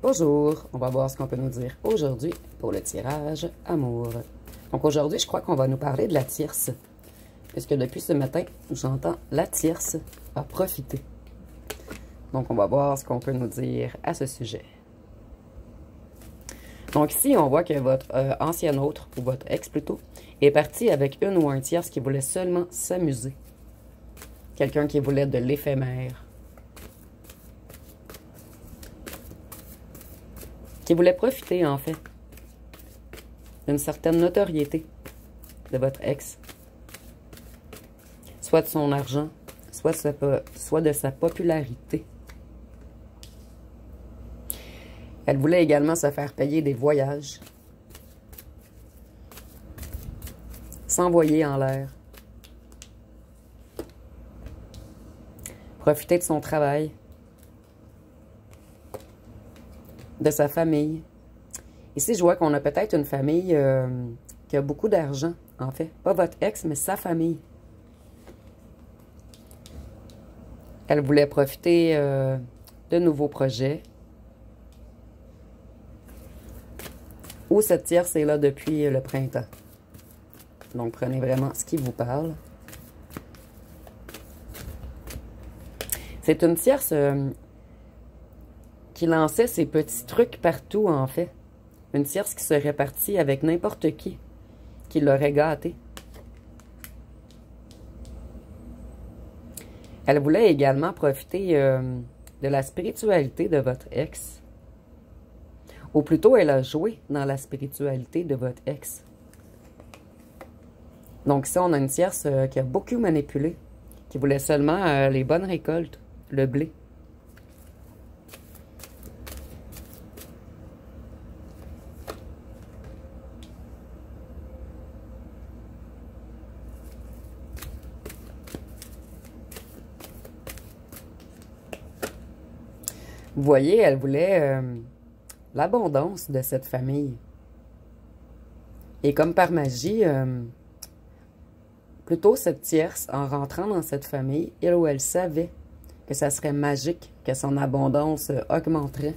Bonjour, on va voir ce qu'on peut nous dire aujourd'hui pour le tirage amour. Donc aujourd'hui, je crois qu'on va nous parler de la tierce. Puisque depuis ce matin, j'entends la tierce a profité. Donc on va voir ce qu'on peut nous dire à ce sujet. Donc ici, on voit que votre ancien autre, ou votre ex plutôt, est parti avec une ou un tierce qui voulait seulement s'amuser. Quelqu'un qui voulait de l'éphémère. Qui voulait profiter, en fait, d'une certaine notoriété de votre ex. Soit de son argent, soit de sa popularité. Elle voulait également se faire payer des voyages. S'envoyer en l'air. Profiter de son travail. De sa famille. Ici, je vois qu'on a peut-être une famille qui a beaucoup d'argent, en fait. Pas votre ex, mais sa famille. Elle voulait profiter de nouveaux projets. Ou cette tierce est là depuis le printemps. Donc, prenez vraiment ce qui vous parle. C'est une tierce qui lançait ses petits trucs partout, en fait. Une tierce qui serait partie avec n'importe qui l'aurait gâtée. Elle voulait également profiter de la spiritualité de votre ex. Ou plutôt, elle a joué dans la spiritualité de votre ex. Donc ça, on a une tierce qui a beaucoup manipulé, qui voulait seulement les bonnes récoltes, le blé. Vous voyez, elle voulait l'abondance de cette famille. Et comme par magie, plutôt cette tierce, en rentrant dans cette famille, il ou elle savait que ça serait magique, que son abondance augmenterait.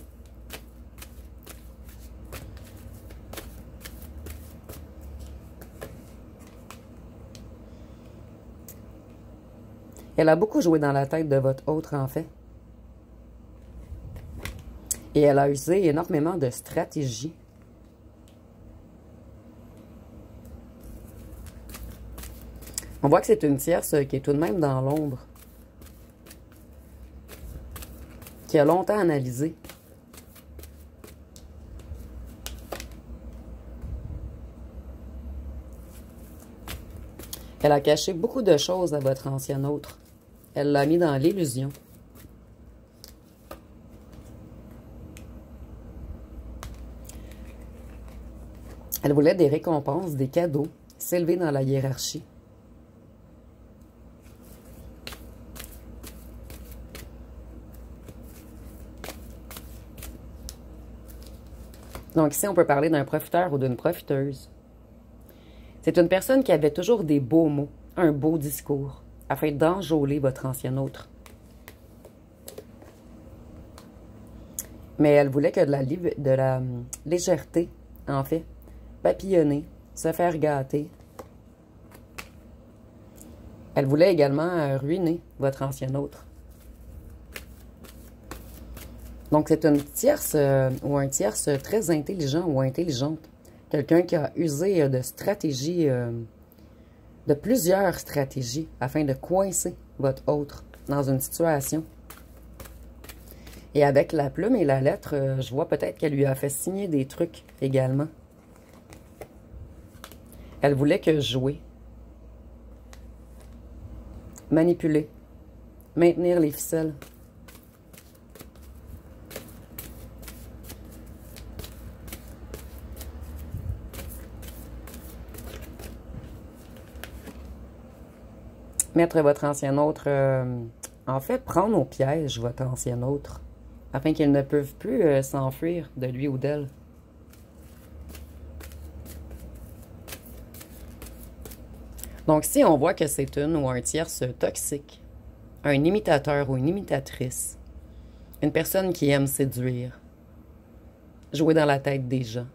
Elle a beaucoup joué dans la tête de votre autre, en fait. Et elle a usé énormément de stratégies. On voit que c'est une tierce qui est tout de même dans l'ombre. Qui a longtemps analysé. Elle a caché beaucoup de choses à votre ancien autre. Elle l'a mis dans l'illusion. Elle voulait des récompenses, des cadeaux, s'élever dans la hiérarchie. Donc ici, on peut parler d'un profiteur ou d'une profiteuse. C'est une personne qui avait toujours des beaux mots, un beau discours, afin d'enjôler votre ancien autre. Mais elle voulait que de la légèreté, en fait. Papillonner, se faire gâter. Elle voulait également ruiner votre ancien autre. Donc, c'est une tierce ou un tierce très intelligent ou intelligente. Quelqu'un qui a usé de stratégies, de plusieurs stratégies, afin de coincer votre autre dans une situation. Et avec la plume et la lettre, je vois peut-être qu'elle lui a fait signer des trucs également. Elle voulait que jouer, manipuler, maintenir les ficelles. Mettre votre ancien autre, en fait, prendre au piège votre ancien autre, afin qu'ils ne peuvent plus s'enfuir de lui ou d'elle. Donc, si on voit que c'est une ou un tierce toxique, un imitateur ou une imitatrice, une personne qui aime séduire, jouer dans la tête des gens,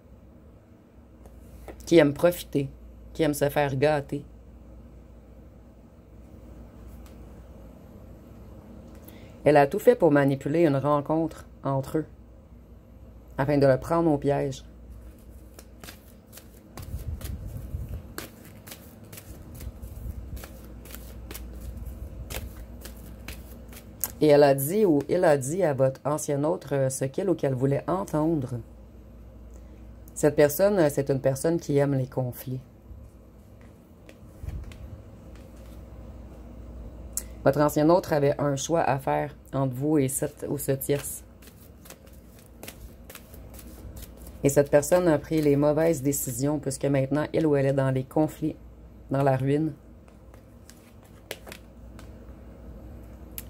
qui aime profiter, qui aime se faire gâter. Elle a tout fait pour manipuler une rencontre entre eux, afin de le prendre au piège. Et elle a dit, ou il a dit à votre ancien autre ce qu'il ou qu'elle voulait entendre. Cette personne, c'est une personne qui aime les conflits. Votre ancien autre avait un choix à faire entre vous et cette ou ce tierce. Et cette personne a pris les mauvaises décisions puisque maintenant, il ou elle est dans les conflits, dans la ruine.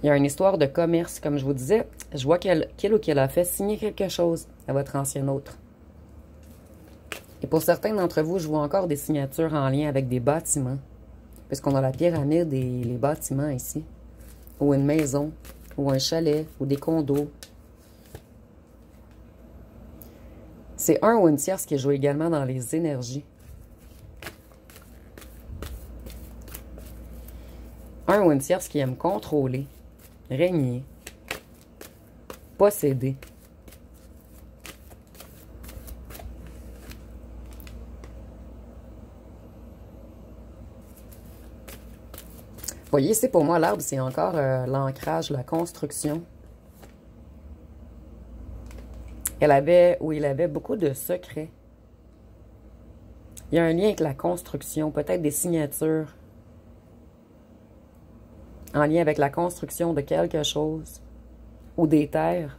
Il y a une histoire de commerce, comme je vous disais. Je vois qu'il ou qu'elle a fait signer quelque chose à votre ancien autre. Et pour certains d'entre vous, je vois encore des signatures en lien avec des bâtiments. Puisqu'on a la pyramide et les bâtiments ici. Ou une maison, ou un chalet, ou des condos. C'est un ou une tierce qui joue également dans les énergies. Un ou une tierce qui aime contrôler, régner, posséder. Voyez, ici, pour moi, l'arbre, c'est encore l'ancrage, la construction. Il avait beaucoup de secrets. Il y a un lien avec la construction, peut-être des signatures. En lien avec la construction de quelque chose. Ou des terres.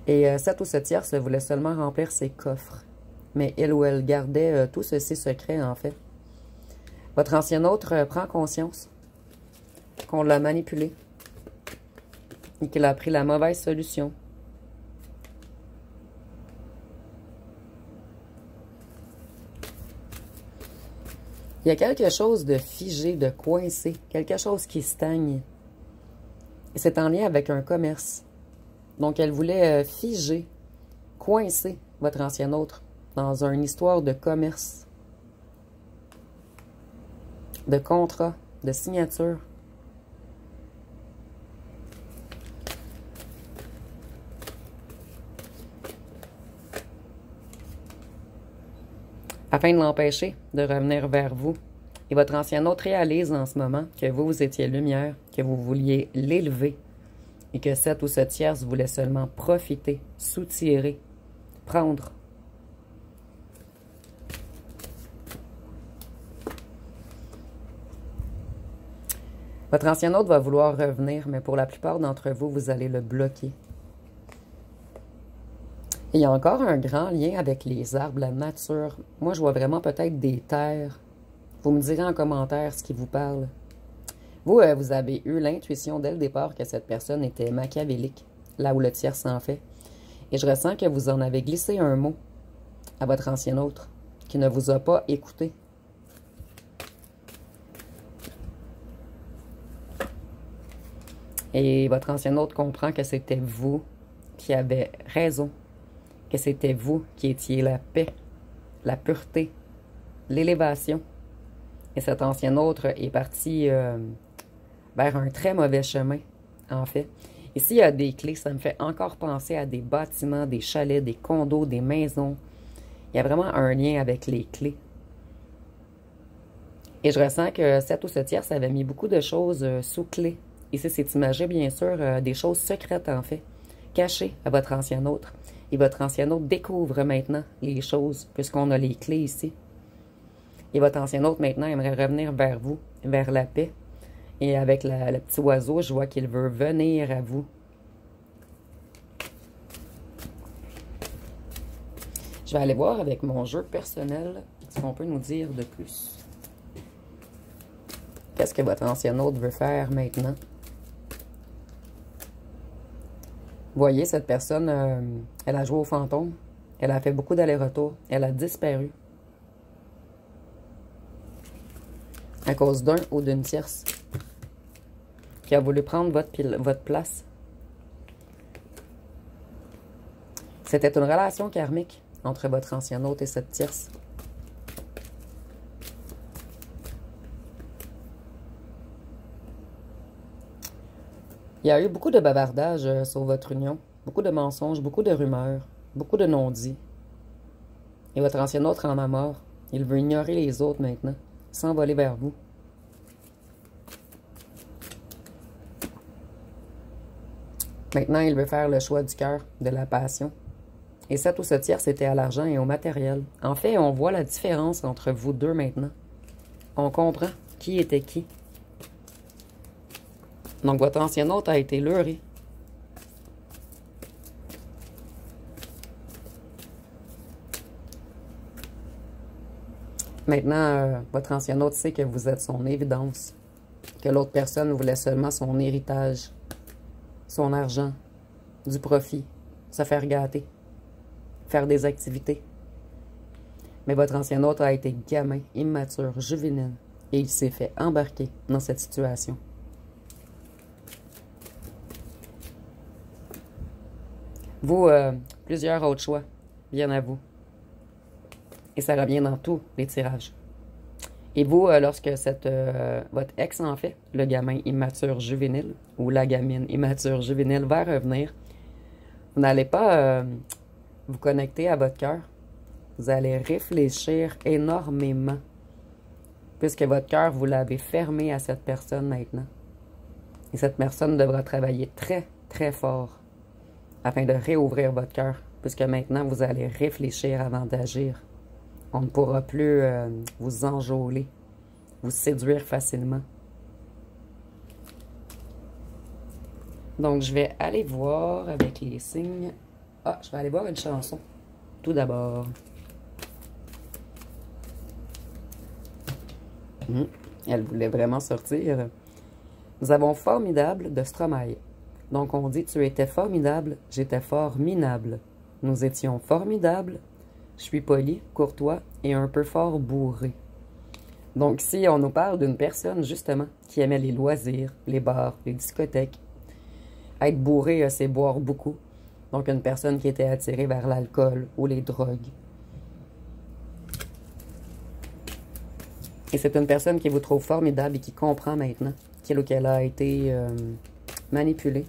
Et cette ou ce tierce voulait seulement remplir ses coffres. Mais il ou elle gardait tous ces secrets, en fait. Votre ancien autre prend conscience qu'on l'a manipulé et qu'il a pris la mauvaise solution. Il y a quelque chose de figé, de coincé, quelque chose qui stagne. Et c'est en lien avec un commerce. Donc, elle voulait figer, coincer votre ancien autre dans une histoire de commerce. De contrat, de signature. Afin de l'empêcher de revenir vers vous. Et votre ancien autre réalise en ce moment que vous étiez lumière, que vous vouliez l'élever et que cette ou ce tierce voulait seulement profiter, soutirer, prendre. Votre ancien autre va vouloir revenir, mais pour la plupart d'entre vous, vous allez le bloquer. Et il y a encore un grand lien avec les arbres, la nature. Moi, je vois vraiment peut-être des terres. Vous me direz en commentaire ce qui vous parle. Vous, vous avez eu l'intuition dès le départ que cette personne était machiavélique, là où le tiers s'en fait. Et je ressens que vous en avez glissé un mot à votre ancien autre, qui ne vous a pas écouté. Et votre ancien autre comprend que c'était vous qui avez raison, que c'était vous qui étiez la paix, la pureté, l'élévation. Et cet ancien autre est parti vers un très mauvais chemin, en fait. Ici, il y a des clés, ça me fait encore penser à des bâtiments, des chalets, des condos, des maisons. Il y a vraiment un lien avec les clés. Et je ressens que cette ou ce tierce avait mis beaucoup de choses sous clé. Ici, c'est imagé, bien sûr, des choses secrètes, en fait, cachées à votre ancien autre. Et votre ancien autre découvre maintenant les choses, puisqu'on a les clés ici. Et votre ancien autre, maintenant, aimerait revenir vers vous, vers la paix. Et avec le petit oiseau, je vois qu'il veut venir à vous. Je vais aller voir avec mon jeu personnel ce qu'on peut nous dire de plus. Qu'est-ce que votre ancien autre veut faire maintenant? Vous voyez, cette personne, elle a joué au fantôme. Elle a fait beaucoup d'allers-retours. Elle a disparu. À cause d'un ou d'une tierce qui a voulu prendre votre place. C'était une relation karmique entre votre ancien hôte et cette tierce. Il y a eu beaucoup de bavardage sur votre union, beaucoup de mensonges, beaucoup de rumeurs, beaucoup de non-dits. Et votre ancien hôte en a mort. Il veut ignorer les autres maintenant, s'envoler vers vous. Maintenant, il veut faire le choix du cœur, de la passion. Et cette ou ce tiers, c'était à l'argent et au matériel. En fait, on voit la différence entre vous deux maintenant. On comprend qui était qui. Donc, votre ancien hôte a été leurré. Maintenant, votre ancien hôte sait que vous êtes son évidence. Que l'autre personne voulait seulement son héritage, son argent, du profit, se faire gâter, faire des activités. Mais votre ancien hôte a été gamin, immature, juvénile, et il s'est fait embarquer dans cette situation. Vous, plusieurs autres choix, bien à vous. Et ça revient dans tous les tirages. Et vous, lorsque votre ex, en fait, le gamin immature juvénile, ou la gamine immature juvénile va revenir, vous n'allez pas vous connecter à votre cœur. Vous allez réfléchir énormément, puisque votre cœur, vous l'avez fermé à cette personne maintenant. Et cette personne devra travailler très, très fort afin de réouvrir votre cœur, puisque maintenant, vous allez réfléchir avant d'agir. On ne pourra plus vous enjôler, vous séduire facilement. Donc, je vais aller voir avec les signes. Ah, je vais aller voir une chanson, tout d'abord. Elle voulait vraiment sortir. Nous avons Formidable de Stromae. Donc, on dit, tu étais formidable, j'étais fort minable. Nous étions formidables. Je suis poli, courtois et un peu fort bourré. Donc, si on nous parle d'une personne, justement, qui aimait les loisirs, les bars, les discothèques, être bourré, c'est boire beaucoup. Donc, une personne qui était attirée vers l'alcool ou les drogues. Et c'est une personne qui vous trouve formidable et qui comprend maintenant qu'il ou qu'elle a été manipulée.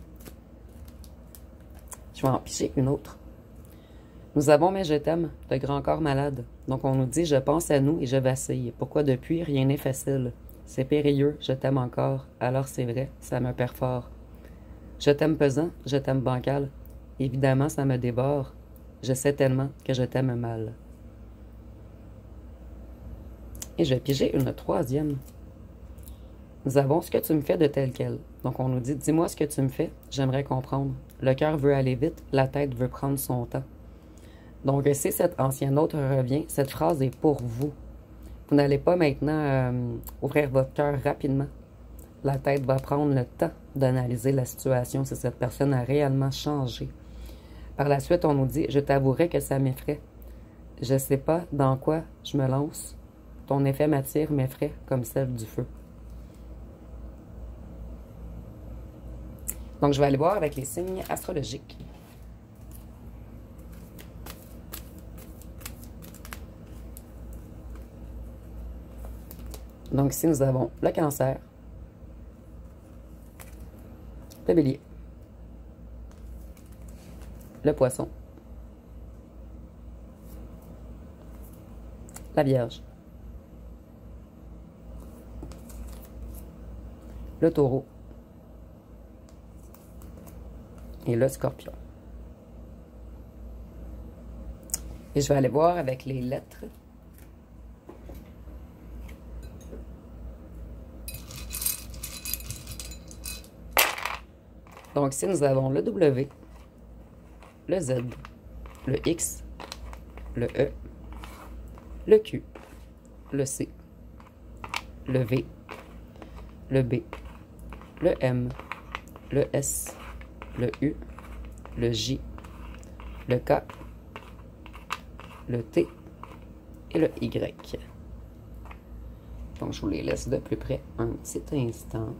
Je vais en picher une autre. Nous avons Mais je t'aime, de Grand Corps Malade. Donc on nous dit, je pense à nous et je vacille. Pourquoi depuis, rien n'est facile. C'est périlleux, je t'aime encore. Alors c'est vrai, ça me perd fort. Je t'aime pesant, je t'aime bancal. Évidemment, ça me dévore. Je sais tellement que je t'aime mal. Et je vais piger une troisième. Nous avons ce que tu me fais de tel quel. Donc on nous dit, dis-moi ce que tu me fais, j'aimerais comprendre. Le cœur veut aller vite, la tête veut prendre son temps. Donc, si cet ancien autre revient, cette phrase est pour vous. Vous n'allez pas maintenant ouvrir votre cœur rapidement. La tête va prendre le temps d'analyser la situation si cette personne a réellement changé. Par la suite, on nous dit, je t'avouerai que ça m'effraie. Je ne sais pas dans quoi je me lance. Ton effet m'attire, m'effraie comme celle du feu. Donc, je vais aller voir avec les signes astrologiques. Donc ici, nous avons le Cancer, le Bélier, le Poisson, la Vierge, le Taureau et le Scorpion. Et je vais aller voir avec les lettres. Donc ici, nous avons le W, le Z, le X, le E, le Q, le C, le V, le B, le M, le S, le U, le J, le K, le T et le Y. Donc, je vous les laisse de plus près un petit instant.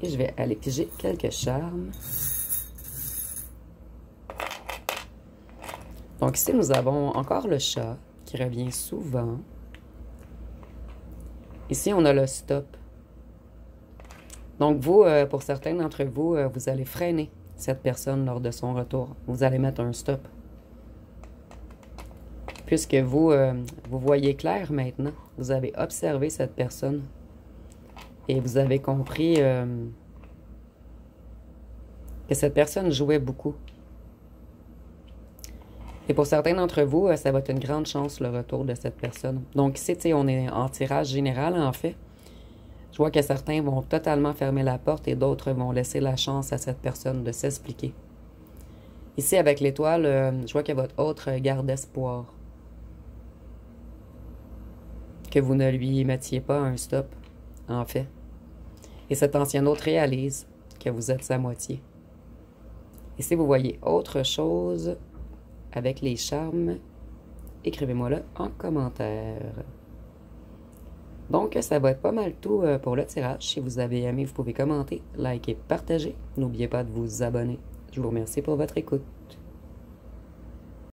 Et je vais aller piger quelques charmes. Donc ici, nous avons encore le chat qui revient souvent. Ici, on a le stop. Donc vous, pour certains d'entre vous, vous allez freiner cette personne lors de son retour. Vous allez mettre un stop. Puisque vous, vous voyez clair maintenant. Vous avez observé cette personne. Et vous avez compris que cette personne jouait beaucoup. Et pour certains d'entre vous, ça va être une grande chance le retour de cette personne. Donc ici, tu sais, on est en tirage général, en fait. Je vois que certains vont totalement fermer la porte et d'autres vont laisser la chance à cette personne de s'expliquer. Ici, avec l'étoile, je vois que votre autre garde espoir. Que vous ne lui mettiez pas un stop, en fait. Et cet ancien autre réalise que vous êtes sa moitié. Et si vous voyez autre chose avec les charmes, écrivez-moi-le en commentaire. Donc, ça va être pas mal tout pour le tirage. Si vous avez aimé, vous pouvez commenter, liker, partager. N'oubliez pas de vous abonner. Je vous remercie pour votre écoute.